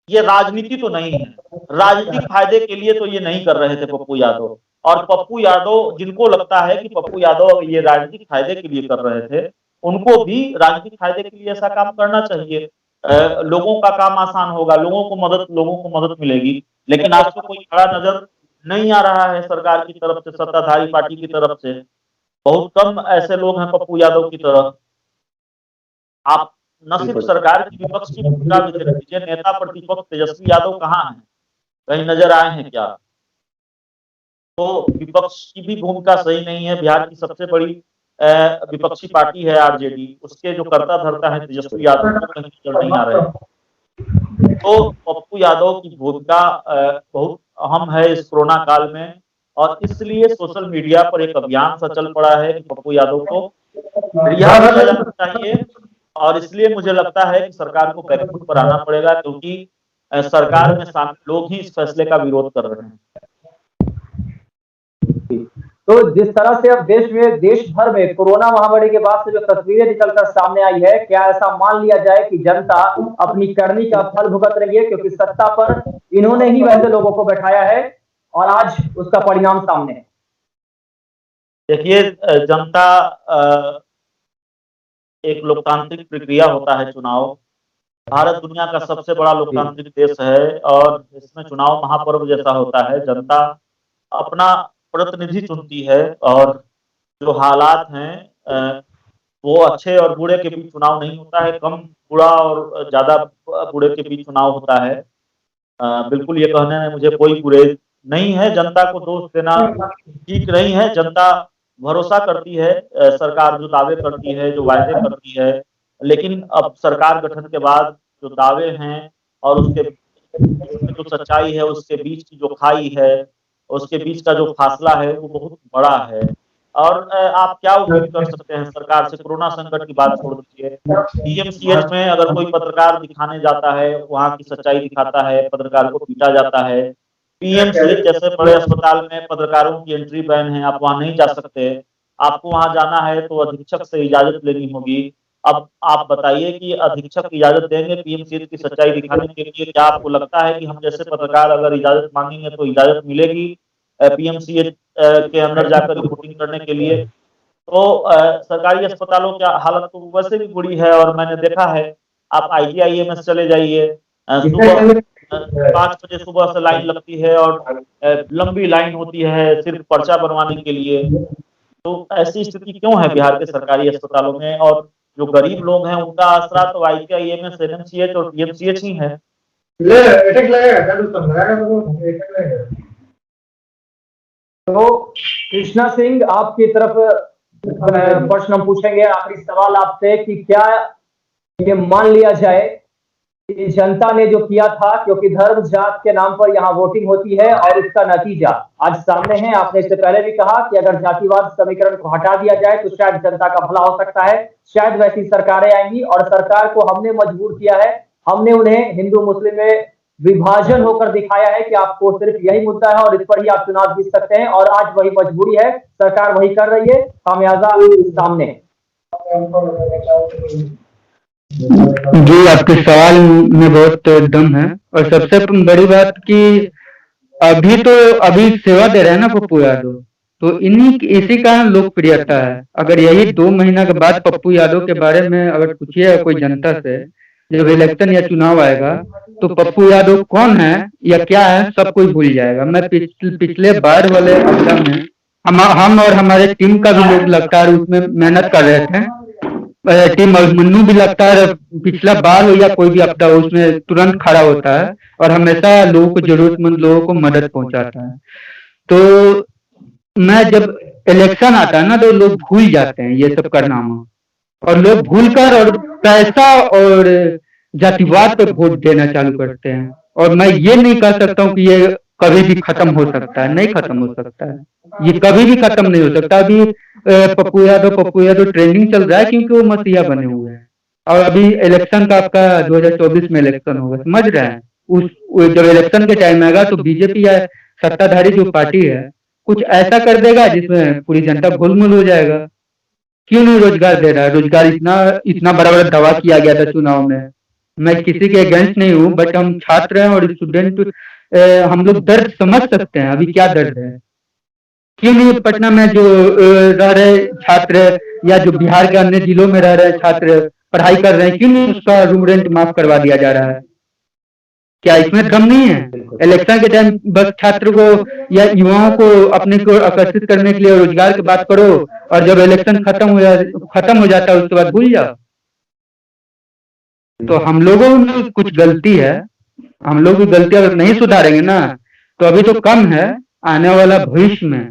D: ये राजनीति तो नहीं है, राजनीतिक फायदे के लिए तो ये नहीं कर रहे थे पप्पू यादव। और पप्पू यादव, जिनको लगता है कि पप्पू यादव ये राजनीतिक फायदे के लिए कर रहे थे, उनको भी राजनीतिक फायदे के लिए ऐसा काम करना चाहिए। लोगों का काम आसान होगा, लोगों को मदद मिलेगी। लेकिन आज तो कोई खड़ा नजर नहीं आ रहा है सरकार की तरफ से, सत्ताधारी पार्टी की तरफ से। बहुत कम ऐसे लोग हैं पप्पू यादव की तरह। आप न सिर्फ सरकार की, विपक्ष की भूमिका भी देख लीजिए। नेता प्रतिपक्ष तेजस्वी यादव कहाँ हैं, कहीं नजर आए हैं क्या? तो विपक्ष की भी भूमिका सही नहीं है। बिहार की सबसे बड़ी विपक्षी पार्टी है आरजेडी, उसके जो कर्ता धर्ता है तेजस्वी यादव को कहीं नजर नहीं आ रहे। तो पप्पू यादव की भूमिका बहुत अहम है इस कोरोना काल में, और इसलिए सोशल मीडिया पर एक अभियान सा चल पड़ा है कि पप्पू यादव को रिहा किया जाना चाहिए। और इसलिए मुझे लगता है कि सरकार को बैकफुट पर आना पड़ेगा, क्योंकि सरकार में शामिल लोग ही इस फैसले का विरोध कर रहे हैं।
B: तो जिस तरह से अब देश भर में कोरोना महामारी के बाद से जो तस्वीरें निकलकर सामने आई है, क्या ऐसा मान लिया जाए कि जनता अपनी करनी का फल भुगत रही है? क्योंकि सत्ता पर इन्होंने ही वैसे लोगों को बैठाया है और आज उसका परिणाम सामने है।
D: देखिए, जनता एक लोकतांत्रिक प्रक्रिया होता है चुनाव। भारत दुनिया का सबसे बड़ा लोकतांत्रिक देश है और इसमें चुनाव महापर्व जैसा होता है। जनता अपना प्रतिनिधि चुनती है और जो हालात हैं वो अच्छे और बुरे के बीच चुनाव नहीं होता है, कम बुरा और ज्यादा बुरे के बीच चुनाव होता है। बिल्कुल ये कहने में मुझे कोई गुरेज नहीं है। जनता को दोष देना ठीक नहीं है। जनता भरोसा करती है, सरकार जो दावे करती है, जो वायदे करती है, लेकिन अब सरकार गठन के बाद जो दावे हैं और उसके जो सच्चाई है, उसके बीच की जो खाई है, उसके बीच का जो फासला है वो बहुत बड़ा है। और आप क्या उम्मीद कर सकते हैं सरकार से? कोरोना संकट की बात छोड़ दीजिए, पीएमसीएच में अगर कोई पत्रकार दिखाने जाता है, वहां की सच्चाई दिखाता है, पत्रकार को पीटा जाता है। पीएमसीएच जैसे बड़े अस्पताल में पत्रकारों की एंट्री बैन है, आप वहां नहीं जा सकते। आपको वहां जाना है तो अधीक्षक से इजाजत लेनी होगी। अब आप बताइए कि अधीक्षक इजाजत देंगे पीएमसीएच की सच्चाई दिखाने के लिए? क्या आपको लगता है कि हम जैसे पत्रकार अगर इजाजत मांगेंगे तो इजाजत मिलेगी पीएमसीएच के अंदर जाकर रिपोर्टिंग करने के लिए? तो सरकारी अस्पतालों की हालत तो वैसे भी बुरी है और मैंने देखा है। आप IGIMS चले जाइए, सुबह 5 बजे सुबह से लाइन लगती है और लंबी लाइन होती है सिर्फ पर्चा बनवाने के लिए। तो ऐसी स्थिति क्यों है बिहार के सरकारी अस्पतालों में? और जो गरीब लोग हैं उनका आसरा तो IGIMS, NMCH और PMCH ही है।
B: तो कृष्णा सिंह, आपकी तरफ प्रश्न हम पूछेंगे, आखिरी सवाल आपसे कि क्या ये मान लिया जाए कि जनता ने जो किया था, क्योंकि धर्म जात के नाम पर यहाँ वोटिंग होती है और इसका नतीजा आज सामने है। आपने इससे पहले भी कहा कि अगर जातिवाद समीकरण को हटा दिया जाए तो शायद जनता का भला हो सकता है, शायद वैसी सरकारें आएंगी। और सरकार को हमने मजबूर किया है, हमने उन्हें हिंदू मुस्लिम में विभाजन होकर दिखाया है कि आपको सिर्फ यही मुद्दा है और इस पर ही आप चुनाव जीत सकते हैं। और आज वही मजबूरी है, सरकार वही कर रही है, खामियाजा सामने है।
E: जी, आपके सवाल में बहुत दम है। और सबसे बड़ी बात कि अभी सेवा दे रहे हैं ना पप्पू यादव, तो इसी का लोकप्रियता है। अगर यही 2 महीना के बाद पप्पू यादव के बारे में अगर पूछिए कोई जनता से, जब इलेक्शन या चुनाव आएगा, तो पप्पू यादव कौन है या क्या है सब कोई भूल जाएगा। मैं पिछले बार वाले आपदा में हम और हमारे टीम का भी लोग लगातार उसमें मेहनत कर रहे थे। टीम मन्नू भी लगातार पिछला बार हो या कोई भी आपदा हो उसमें तुरंत खड़ा होता है और हमेशा लोगों को, जरूरतमंद लोगों को मदद पहुंचाता है। तो मैं जब इलेक्शन आता है ना तो लोग भूल जाते हैं ये सब कारनामा, और लोग भूलकर और पैसा और जातिवाद पे वोट देना चालू करते हैं। और मैं ये नहीं कह सकता हूँ कि ये कभी भी खत्म हो सकता है, नहीं खत्म हो सकता है, ये कभी भी खत्म नहीं हो सकता। अभी पप्पू यादव ट्रेंडिंग चल रहा है क्योंकि वो मसीहा बने हुए हैं। और अभी इलेक्शन का आपका 2024 में इलेक्शन होगा, समझ रहे हैं। जब इलेक्शन के टाइम आएगा तो बीजेपी या सत्ताधारी जो पार्टी है कुछ ऐसा कर देगा जिसमें पूरी जनता घुलमुल हो जाएगा। क्यों नहीं रोजगार दे रहा है? रोजगार इतना इतना बड़ा बड़ा दावा किया गया था चुनाव में। मैं किसी के अगेंस्ट नहीं हूँ, बट हम छात्र हैं और स्टूडेंट, हम लोग दर्द समझ सकते हैं। अभी क्या दर्द है? क्यों नहीं पटना में जो रह रहे छात्र या जो बिहार के अन्य जिलों में रह रहे छात्र पढ़ाई कर रहे हैं, क्यों नहीं उसका रूम रेंट माफ करवा दिया जा रहा है? क्या इसमें दम नहीं है? इलेक्शन के टाइम बस छात्र को या युवाओं को अपने को आकर्षित करने के लिए रोजगार की बात करो, और जब इलेक्शन खत्म हो जाता है उसके बाद भूल जाओ। तो हम लोगों में कुछ गलती है, हम लोग भी गलती अगर नहीं सुधारेंगे ना तो अभी तो कम है, आने वाला भविष्य में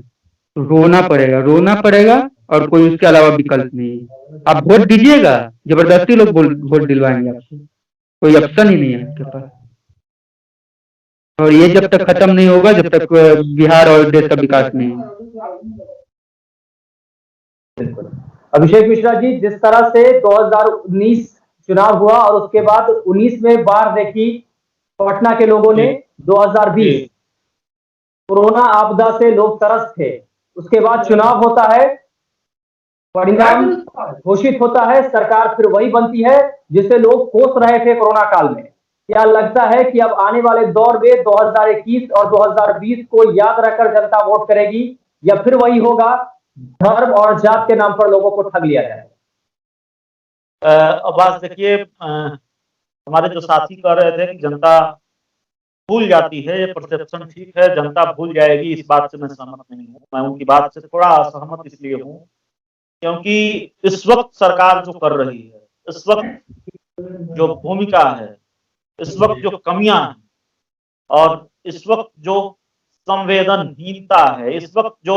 E: रोना पड़ेगा और कोई उसके अलावा विकल्प नहीं है। आप वोट दीजिएगा, जबरदस्ती लोग वोट दिलवाएंगे आपको, कोई ऑप्शन ही नहीं है आपके पास। और ये जब तक खत्म नहीं होगा जब तक बिहार और देश का विकास नहीं होगा।
B: बिल्कुल। अभिषेक मिश्रा जी, जिस तरह से 2019 चुनाव हुआ और उसके बाद 19 में बाढ़ देखी पटना के लोगों ने, 2020 कोरोना आपदा से लोग तरस थे, उसके बाद चुनाव होता है, परिणाम घोषित होता है, सरकार फिर वही बनती है जिसे लोग कोस रहे थे कोरोना काल में। क्या लगता है कि अब आने वाले दौर में 2021 और 2020 को याद रखकर जनता वोट करेगी, या फिर वही होगा, धर्म और जात के नाम पर लोगों को ठग लिया जाए?
D: अब बात देखिए, हमारे जो साथी कह रहे थे कि जनता भूल जाती है, ये परसेप्शन ठीक है, जनता भूल जाएगी, इस बात से मैं सहमत नहीं हूँ। मैं उनकी बात से थोड़ा असहमत इसलिए हूँ क्योंकि इस वक्त सरकार जो कर रही है, इस वक्त जो भूमिका है, इस वक्त जो कमियां हैं और इस वक्त जो संवेदनहीनता है, इस वक्त जो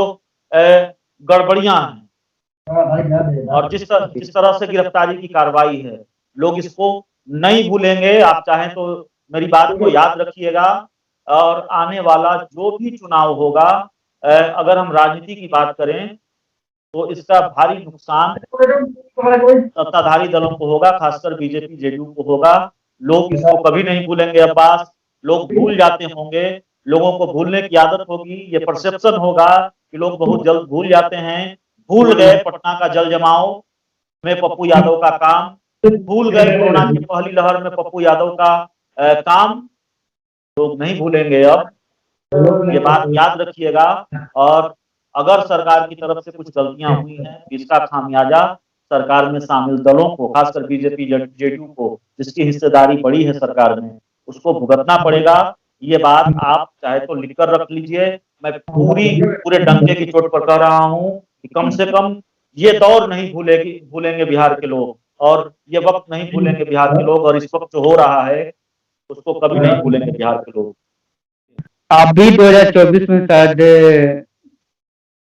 D: गड़बड़ियां हैं और जिस तरह से गिरफ्तारी की कार्रवाई है, लोग इसको नहीं भूलेंगे। आप चाहें तो मेरी बात को याद रखिएगा, और आने वाला जो भी चुनाव होगा, अगर हम राजनीति की बात करें तो इसका भारी नुकसान सत्ताधारी दलों को होगा, खासकर बीजेपी जेडीयू को होगा। लोग इसको कभी नहीं भूलेंगे। अब्बास, लोग भूल जाते होंगे, लोगों को भूलने की आदत होगी, ये परसेप्शन होगा कि लोग बहुत जल्द भूल जाते हैं। भूल गए पटना का जल जमाव में पप्पू यादव का काम, भूल गए कोरोना की पहली लहर में पप्पू यादव का काम, लोग नहीं भूलेंगे। अब ये बात याद रखिएगा, और अगर सरकार की तरफ से कुछ गलतियां हुई हैं, इसका खामियाजा सरकार में शामिल दलों को, खासकर बीजेपी जेडीयू को, जिसकी हिस्सेदारी बड़ी है सरकार में, उसको भुगतना पड़ेगा। ये बात आप चाहे तो लिखकर रख लीजिए। मैं पूरे डंके की चोट पर कह रहा हूँ कि कम से कम ये दौर नहीं भूलेंगे बिहार के लोग, और ये वक्त नहीं भूलेंगे बिहार के लोग, और इस वक्त जो हो रहा है उसको कभी नहीं भूलेंगे बिहार के लोग।
E: आप भी 2024 में शायद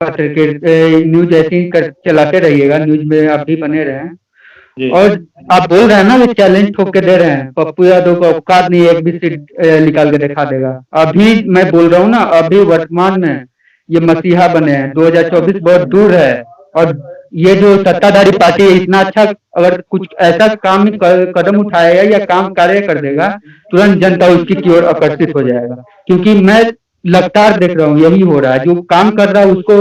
E: न्यूज ऐसी चलाते रहिएगा, न्यूज में आप भी बने रहें। और आप बोल रहे हैं ना कि चैलेंज ठोक के दे रहे हैं, पप्पू यादव को औकात नहीं एक भी सीट निकाल के दिखा देगा। अभी मैं बोल रहा हूँ ना, अभी वर्तमान में ये मसीहा बने हैं, 2024 बहुत दूर है। और ये जो सत्ताधारी पार्टी है, इतना अच्छा अगर कुछ ऐसा कदम उठाएगा या काम कार्य कर देगा, तुरंत जनता उसकी की ओर आकर्षित हो जाएगा। क्योंकि मैं लगातार देख रहा हूँ यही हो रहा है, जो काम कर रहा है उसको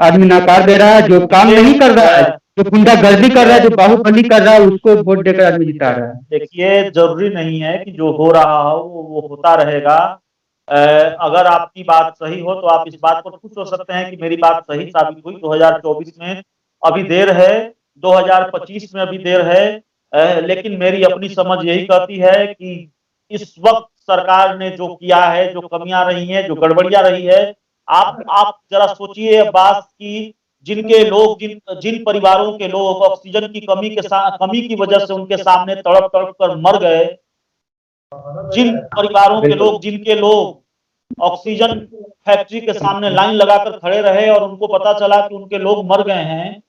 E: आदमी नकार दे रहा है, जो काम नहीं कर रहा है, जो गुंडागर्दी कर रहा है, जो बाहुबली कर रहा है, उसको वोट देकर आदमी जिता रहा है।
D: देखिए, जरूरी नहीं है कि जो हो रहा हो वो होता रहेगा। अगर आपकी बात सही हो तो आप इस बात पर खुश हो सकते हैं कि मेरी बात सही साबित हुई। 2024 में अभी देर है, 2025 में अभी देर है, लेकिन मेरी अपनी समझ यही कहती है कि इस वक्त सरकार ने जो किया है, जो कमियां रही हैं, जो गड़बड़ियां रही है, आप जरा सोचिए अब्बास की जिनके लोग जिन परिवारों के लोग ऑक्सीजन की कमी की वजह से उनके सामने तड़प तड़प कर मर गए, जिन परिवारों के लोग जिनके लोग ऑक्सीजन फैक्ट्री के सामने लाइन लगाकर खड़े रहे और उनको पता चला कि उनके लोग मर गए हैं।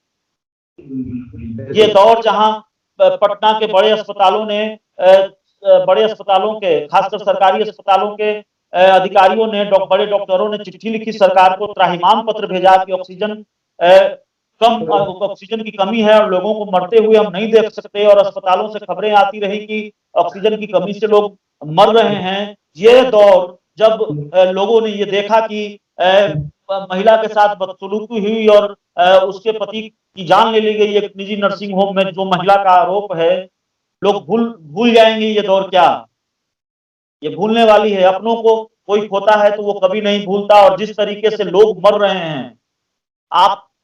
D: ये दौर जहां पटना के बड़े अस्पतालों ने बड़े अस्पतालों के, खासकर सरकारी अस्पतालों के अधिकारियों ने, बड़े डॉक्टरों ने चिट्ठी लिखी सरकार को, त्राहिमाम पत्र भेजा कि ऑक्सीजन की कमी है और लोगों को मरते हुए हम नहीं देख सकते, और अस्पतालों से खबरें आती रही कि ऑक्सीजन की कमी से लोग मर रहे हैं। ये दौर जब लोगों ने ये देखा कि महिला के साथ बदसलूकी हुई और उसके पति की जान ले ली गई एक निजी नर्सिंग होम में, जो महिला का आरोप है, लोग भूल जाएंगे ये दौर क्या? ये भूलने वाली है। अपनों को कोई खोता है तो वो कभी नहीं भूलता, और जिस तरीके से लोग मर रहे हैं,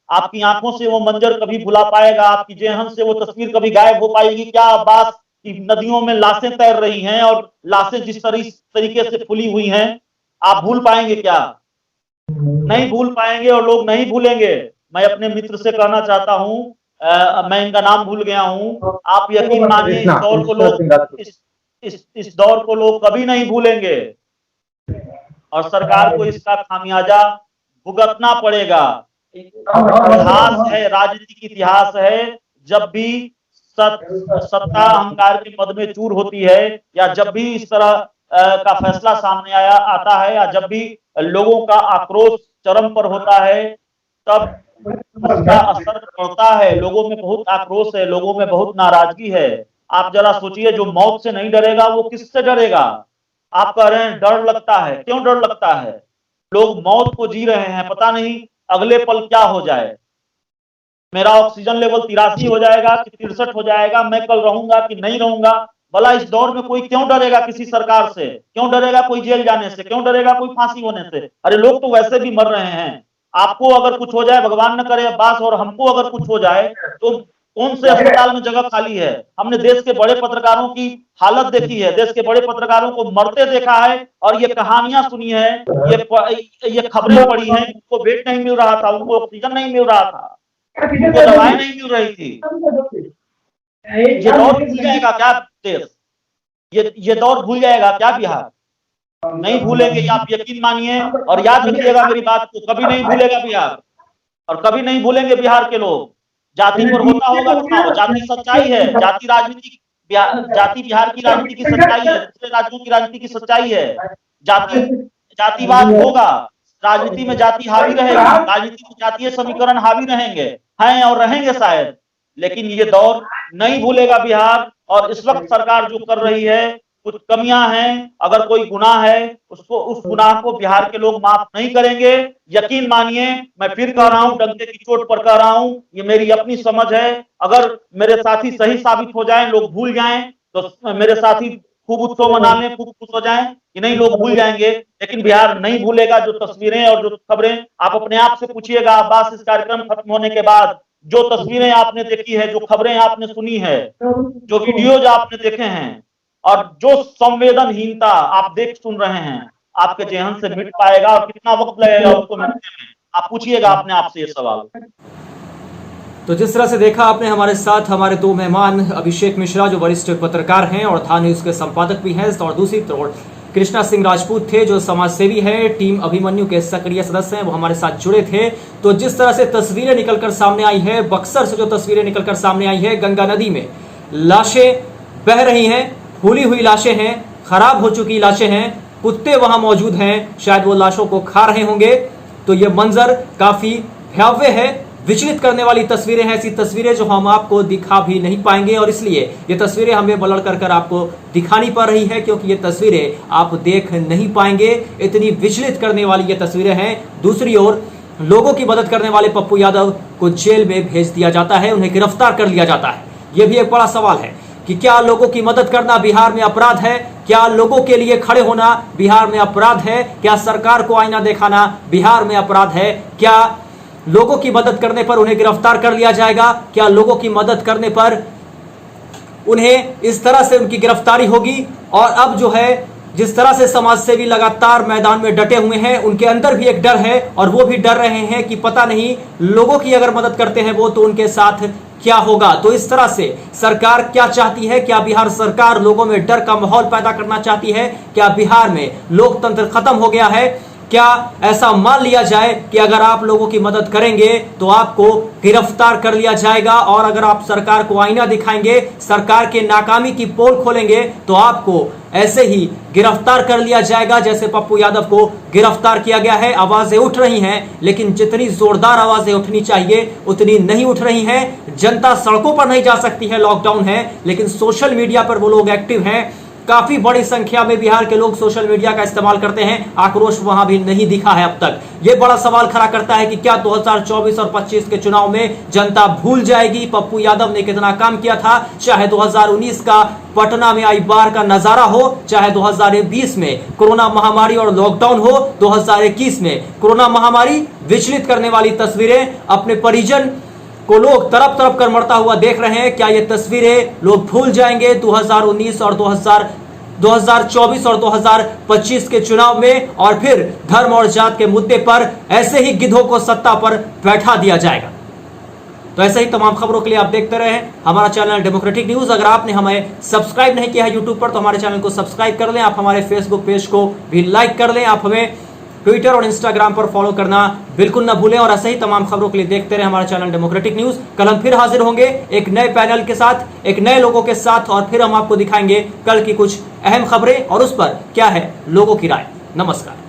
D: आपकी आंखों से वो मंजर कभी भुला पाएगा? आपकी जेहन से वो तस्वीर कभी गायब हो पाएगी क्या? अब्बास की नदियों में लाशें तैर रही हैं और लाशें जिस तरीके से फुली हुई हैं, आप भूल पाएंगे क्या? नहीं भूल पाएंगे और लोग नहीं भूलेंगे। मैं अपने मित्र से कहना चाहता हूं, मैं इनका नाम भूल गया हूं, आप यकीन मानिए इस दौर को लोग कभी नहीं भूलेंगे और सरकार को इसका खामियाजा भुगतना पड़ेगा। इतिहास है, राजनीतिक इतिहास है, जब भी सत्ता अहंकार के मद में चूर होती है, या जब भी इस तरह का फैसला सामने आता है, या जब भी लोगों का आक्रोश चरम पर होता है, तब उसका असर पड़ता है। लोगों में बहुत आक्रोश है, लोगों में बहुत नाराजगी है। आप जरा सोचिए, जो मौत से नहीं डरेगा वो किससे डरेगा? आप कह रहे हैं डर लगता है, क्यों डर लगता है? लोग मौत को जी रहे हैं, पता नहीं अगले पल क्या हो जाए। मेरा ऑक्सीजन लेवल 83 हो जाएगा कि 63 हो जाएगा, मैं कल रहूंगा कि नहीं रहूंगा। भला इस दौर में कोई क्यों डरेगा किसी सरकार से? क्यों डरेगा कोई जेल जाने से? क्यों डरेगा कोई फांसी होने से? अरे लोग तो वैसे भी मर रहे हैं। आपको अगर कुछ हो जाए, भगवान न करे अब्बास, और हमको अगर कुछ हो जाए, तो कौन से अस्पताल में जगह खाली है? हमने देश के बड़े पत्रकारों की हालत देखी है, देश के बड़े पत्रकारों को मरते देखा है, और ये कहानियां सुनी है, ये खबरें पढ़ी हैं। उनको बेड नहीं मिल रहा था, उनको ऑक्सीजन नहीं मिल रहा था, उनको दवाएं नहीं मिल रही थी। ये दौर भूल जाएगा क्या देश? ये दौर भूल जाएगा क्या बिहार? नहीं भूलेंगे, आप यकीन मानिए और याद रखिएगा मेरी बात को, कभी नहीं भूलेगा बिहार, और कभी नहीं भूलेंगे बिहार के लोग। जाति पर होता होगा चुनाव, जाति सच्चाई है, जाति राजनीति, जाति बिहार की राजनीति की सच्चाई है, दूसरे राज्यों की राजनीति की सच्चाई है। जातिवाद होगा, राजनीति में जाति हावी रहेगी, राजनीति में जातीय समीकरण हावी रहेंगे, हैं और रहेंगे शायद, लेकिन ये दौर नहीं भूलेगा बिहार। और इस वक्त सरकार जो कर रही है, कुछ कमियां हैं, अगर कोई गुनाह है, उसको, उस गुनाह को बिहार के लोग माफ नहीं करेंगे। यकीन मानिए, मैं फिर कह रहा हूं, डंके की चोट पर कह रहा हूं, ये मेरी अपनी समझ है। अगर मेरे साथी सही साबित हो जाएं, लोग भूल जाएं, तो मेरे साथी खूब उत्सव मना लें, खूब खुश हो जाएं कि नहीं, लोग भूल जाएंगे, लेकिन बिहार नहीं भूलेगा। जो तस्वीरें और जो खबरें, आप अपने आप से पूछिएगा अब्बास, इस कार्यक्रम खत्म होने के बाद जो तस्वीरें आपने देखी है, जो खबरें आपने सुनी है, जो वीडियोज आपने देखे हैं, और जो संवेदनहीनता आप देख सुन रहे हैं, आपके जेहन से मिट पाएगा? और कितना वक्त लगेगा उसको मिटने में? आप पूछिएगा अपने आप से ये सवाल।
A: तो जिस तरह से देखा आपने, हमारे साथ हमारे दो मेहमान, अभिषेक मिश्रा जो वरिष्ठ पत्रकार हैं और था न्यूज के संपादक भी हैं, और दूसरी तरफ कृष्णा सिंह राजपूत थे जो समाजसेवी हैं, टीम अभिमन्यु के सक्रिय सदस्य हैं, वो हमारे साथ जुड़े थे। तो जिस तरह से तस्वीरें निकलकर सामने आई है, बक्सर से जो तस्वीरें निकलकर सामने आई है, गंगा नदी में लाशें बह रही हैं, फूली हुई लाशें हैं, खराब हो चुकी लाशें हैं, कुत्ते वहां मौजूद हैं, शायद वो लाशों को खा रहे होंगे। तो ये मंजर काफी भयावह है, विचलित करने वाली तस्वीरें हैं, ऐसी तस्वीरें जो हम आपको दिखा भी नहीं पाएंगे, और इसलिए ये तस्वीरें हमें ब्लर कर आपको दिखानी पड़ रही है, क्योंकि ये तस्वीरें आप देख नहीं पाएंगे। इतनी विचलित करने वाली ये तस्वीरें हैं। दूसरी ओर लोगों की मदद करने वाले पप्पू यादव को जेल में भेज दिया जाता है, उन्हें गिरफ्तार कर लिया जाता है। यह भी एक बड़ा सवाल है कि क्या लोगों की मदद करना बिहार में अपराध है? क्या लोगों के लिए खड़े होना बिहार में अपराध है? क्या सरकार को आईना दिखाना बिहार में अपराध है? क्या लोगों की मदद करने पर उन्हें गिरफ्तार कर लिया जाएगा? क्या लोगों की मदद करने पर उन्हें इस तरह से उनकी गिरफ्तारी होगी? और अब जो है, जिस तरह से समाजसेवी लगातार मैदान में डटे हुए हैं, उनके अंदर भी एक डर है, और वो भी डर रहे हैं कि पता नहीं लोगों की अगर मदद करते हैं वो, तो उनके साथ क्या होगा। तो इस तरह से सरकार क्या चाहती है? क्या बिहार सरकार लोगों में डर का माहौल पैदा करना चाहती है? क्या बिहार में लोकतंत्र खत्म हो गया है? क्या ऐसा मान लिया जाए कि अगर आप लोगों की मदद करेंगे तो आपको गिरफ्तार कर लिया जाएगा, और अगर आप सरकार को आईना दिखाएंगे, सरकार के नाकामी की पोल खोलेंगे, तो आपको ऐसे ही गिरफ्तार कर लिया जाएगा जैसे पप्पू यादव को गिरफ्तार किया गया है? आवाजें उठ रही हैं, लेकिन जितनी जोरदार आवाजें उठनी चाहिए उतनी नहीं उठ रही हैं। जनता सड़कों पर नहीं जा सकती है, लॉकडाउन है, लेकिन सोशल मीडिया पर वो लोग एक्टिव हैं। काफी बड़ी संख्या में बिहार के लोग सोशल मीडिया का इस्तेमाल करते हैं। आक्रोश वहां भी नहीं दिखा है अब तक। यह बड़ा सवाल खड़ा करता है कि क्या 2024 और 25 के चुनाव में जनता भूल जाएगी पप्पू यादव ने कितना काम किया था? चाहे 2019 का पटना में आई बार का नजारा हो, चाहे 2020 में कोरोना महामारी और लॉकडाउन हो, 2021 में कोरोना महामारी विचलित करने वाली तस्वीरें, अपने परिजन को लोग तरफ तरफ कर मरता हुआ देख रहे हैं। क्या ये तस्वीरें लोग भूल जाएंगे 2019 और 2024 और 2025 के चुनाव में, और फिर धर्म और जात के मुद्दे पर ऐसे ही गिद्धों को सत्ता पर बैठा दिया जाएगा? तो ऐसे ही तमाम खबरों के लिए आप देखते रहे हमारा चैनल डेमोक्रेटिक न्यूज। अगर आपने हमें सब्सक्राइब नहीं किया है यूट्यूब पर तो हमारे चैनल को सब्सक्राइब कर लें। आप हमारे फेसबुक पेज को भी लाइक कर लें। आप हमें ट्विटर और इंस्टाग्राम पर फॉलो करना बिल्कुल न भूलें, और ऐसे ही तमाम खबरों के लिए देखते रहे हमारा चैनल डेमोक्रेटिक न्यूज। कल हम फिर हाजिर होंगे एक नए पैनल के साथ, एक नए लोगों के साथ, और फिर हम आपको दिखाएंगे कल की कुछ अहम खबरें और उस पर क्या है लोगों की राय। नमस्कार।